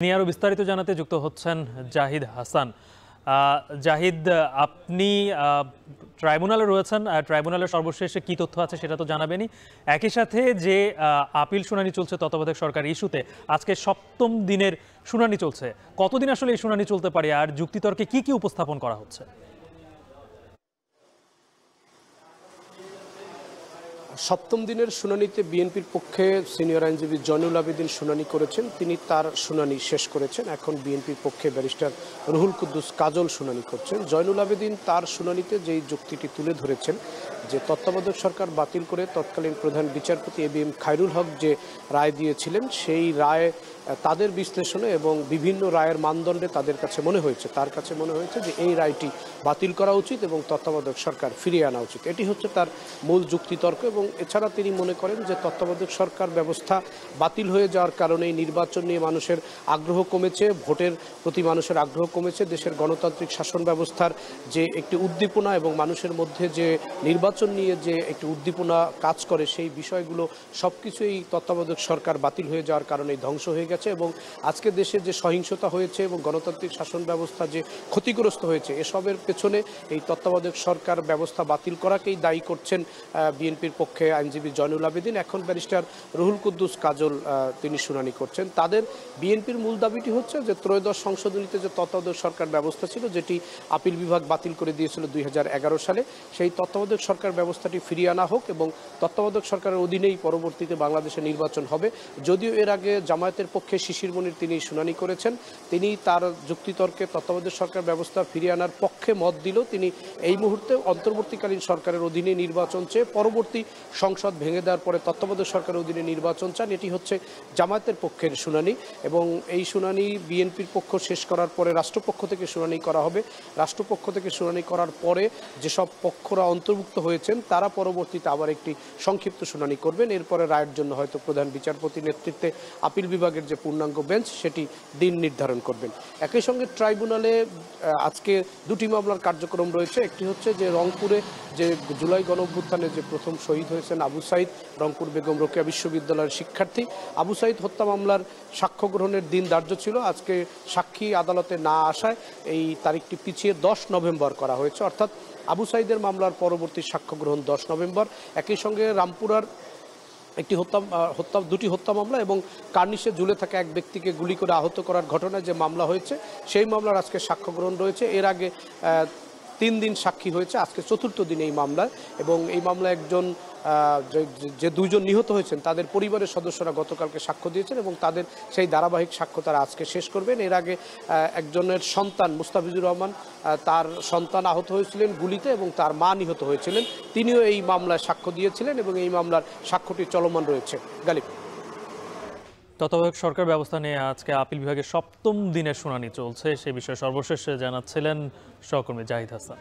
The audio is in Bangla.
নিয়ে আরো বিস্তারিত জানাতে যুক্ত হচ্ছেন জাহিদ হাসান। জাহিদ, আপনি ট্রাইব্যুনালে রয়েছেন, ট্রাইব্যুনালের সর্বশেষে কি তথ্য আছে সেটা তো জানাবেনই। একই সাথে যে আপিল শুনানি চলছে তত্ত্বাবধায়ক সরকার ইস্যুতে, আজকে ৭ম দিনের শুনানি চলছে। কতদিন আসলে এই শুনানি চলতে পারে, আর যুক্তিতর্কে কি কি উপস্থাপন করা হচ্ছে? সপ্তম দিনের শুনানিতে বিএনপির পক্ষে সিনিয়র আইনজীবী জয়নুল আবেদিন শুনানি করেছেন। তিনি তার শুনানি শেষ করেছেন। এখন বিএনপির পক্ষে ব্যারিস্টার রুহুল কুদ্দুস কাজল শুনানি করছেন। জয়নুল আবেদিন তার শুনানিতে যেই যুক্তিটি তুলে ধরেছেন যে তত্ত্বাবধায়ক সরকার বাতিল করে তৎকালীন প্রধান বিচারপতি এবিএম খায়রুল হক যে রায় দিয়েছিলেন, সেই রায় তাদের বিশ্লেষণে এবং বিভিন্ন রায়ের মানদণ্ডে তার কাছে মনে হয়েছে যে এই রায়টি বাতিল করা উচিত এবং তত্ত্বাবধায়ক সরকার ফিরিয়ে আনা উচিত। এটি হচ্ছে তার মূল যুক্তিতর্ক। এবং এছাড়া তিনি মনে করেন যে তত্ত্বাবধায়ক সরকার ব্যবস্থা বাতিল হয়ে যাওয়ার কারণেই নির্বাচন নিয়ে মানুষের আগ্রহ কমেছে, ভোটের প্রতি মানুষের আগ্রহ কমেছে, দেশের গণতান্ত্রিক শাসন ব্যবস্থার যে একটি উদ্দীপনা এবং মানুষের মধ্যে যে নির্বাচন নিয়ে যে একটি উদ্দীপনা কাজ করে, সেই বিষয়গুলো সব কিছুই তত্ত্বাবধায়ক সরকার বাতিল হয়ে যাওয়ার কারণেই ধ্বংস হয়ে গেছে। এবং আজকে দেশে যে সহিংসতা হয়েছে এবং গণতান্ত্রিক শাসন ব্যবস্থা যে ক্ষতিগ্রস্ত হয়েছে, এসবের পেছনে এই তত্ত্বাবধায়ক সরকার ব্যবস্থা বাতিল করাকেই দায়ী করছেন বিএনপির পক্ষে আইনজীবী জয়নুল আবেদিন। এখন ব্যারিস্টার রুহুল কুদ্দুস কাজল তিনি শুনানি করছেন। তাদের বিএনপির মূল দাবিটি হচ্ছে যে ত্রয়োদশ সংশোধনীতে যে তত্ত্বাবধায়ক সরকার ব্যবস্থা ছিল, যেটি আপিল বিভাগ বাতিল করে দিয়েছিল ২০১১ সালে, সেই তত্ত্বাবধায়ক সরকার ব্যবস্থাটি ফিরিয়ে আনা হোক এবং তত্ত্বাবধায়ক সরকারের অধীনেই পরবর্তীতে বাংলাদেশে নির্বাচন হবে। যদিও এর আগে জামায়াতের পক্ষে শিশির মনির তিনি শুনানি করেছেন, তিনি তার যুক্তিতর্কে তত্ত্বাবধায়ক সরকার ব্যবস্থা ফিরিয়ে আনার পক্ষে মত দিল। তিনি এই মুহূর্তে অন্তর্বর্তীকালীন সরকারের অধীনে নির্বাচন চেয়ে পরবর্তী সংসদ ভেঙে দেওয়ার পরে তত্ত্বাবধায়ক সরকারের অধীনে নির্বাচন চান। এটি হচ্ছে জামায়াতের পক্ষের শুনানি এবং এই শুনানি বিএনপির পক্ষ শেষ করার পরে রাষ্ট্রপক্ষ থেকে শুনানি করা হবে। রাষ্ট্রপক্ষ থেকে শুনানি করার পরে যেসব পক্ষরা অন্তর্ভুক্ত হয়েছেন তারা পরবর্তীতে আবার একটি সংক্ষিপ্ত শুনানি করবেন। এরপরে রায়ের জন্য হয়তো প্রধান বিচারপতি নেতৃত্বে আপিল বিভাগের যে পূর্ণাঙ্গ বেঞ্চ সেটি দিন নির্ধারণ করবেন। একই সঙ্গে ট্রাইব্যুনালে আজকে দুটি মামলার কার্যক্রম রয়েছে। একটি হচ্ছে যে রংপুরে যে জুলাই গণঅভ্যুত্থানে যে প্রথম শহীদ হয়েছেন আবু সাইদ, রংপুর বেগম রোকেয়া বিশ্ববিদ্যালয়ের শিক্ষার্থী, আবু সাইদ হত্যা মামলার সাক্ষ্য গ্রহণের দিন ধার্য ছিল। আজকে সাক্ষী আদালতে না আসায় এই তারিখটি পিছিয়ে ১০ নভেম্বর করা হয়েছে, অর্থাৎ আবু সাইদের মামলার পরবর্তী সাক্ষ্য গ্রহণ ১০ নভেম্বর। একই সঙ্গে রামপুরার দুটি হত্যা মামলা এবং কার্নিশে ঝুলে থাকা এক ব্যক্তিকে গুলি করে আহত করার ঘটনায় যে মামলা হয়েছে, সেই মামলার আজকে সাক্ষ্য গ্রহণ রয়েছে। এর আগে ৩ দিন সাক্ষী হয়েছে, আজকে ৪র্থ দিন এই মামলায়। এবং এই মামলায় যে দুইজন নিহত হয়েছেন তাদের পরিবারের সদস্যরা গতকালকে সাক্ষ্য দিয়েছেন এবং তাদের সেই ধারাবাহিক সাক্ষ্য তারা আজকে শেষ করবেন। এর আগে একজনের সন্তান মুস্তাফিজুর রহমান, তার সন্তান আহত হয়েছিলেন গুলিতে এবং তার মা নিহত হয়েছিলেন, তিনিও এই মামলায় সাক্ষ্য দিয়েছিলেন এবং এই মামলার সাক্ষ্যটি চলমান রয়েছে। গালিব, তত্ত্বাবধায়ক সরকার ব্যবস্থা নিয়ে আজকে আপিল বিভাগের ৭ম দিনের শুনানি চলছে, সে বিষয়ে সর্বশেষ জানাচ্ছিলেন সহকর্মী জাহিদ হাসান।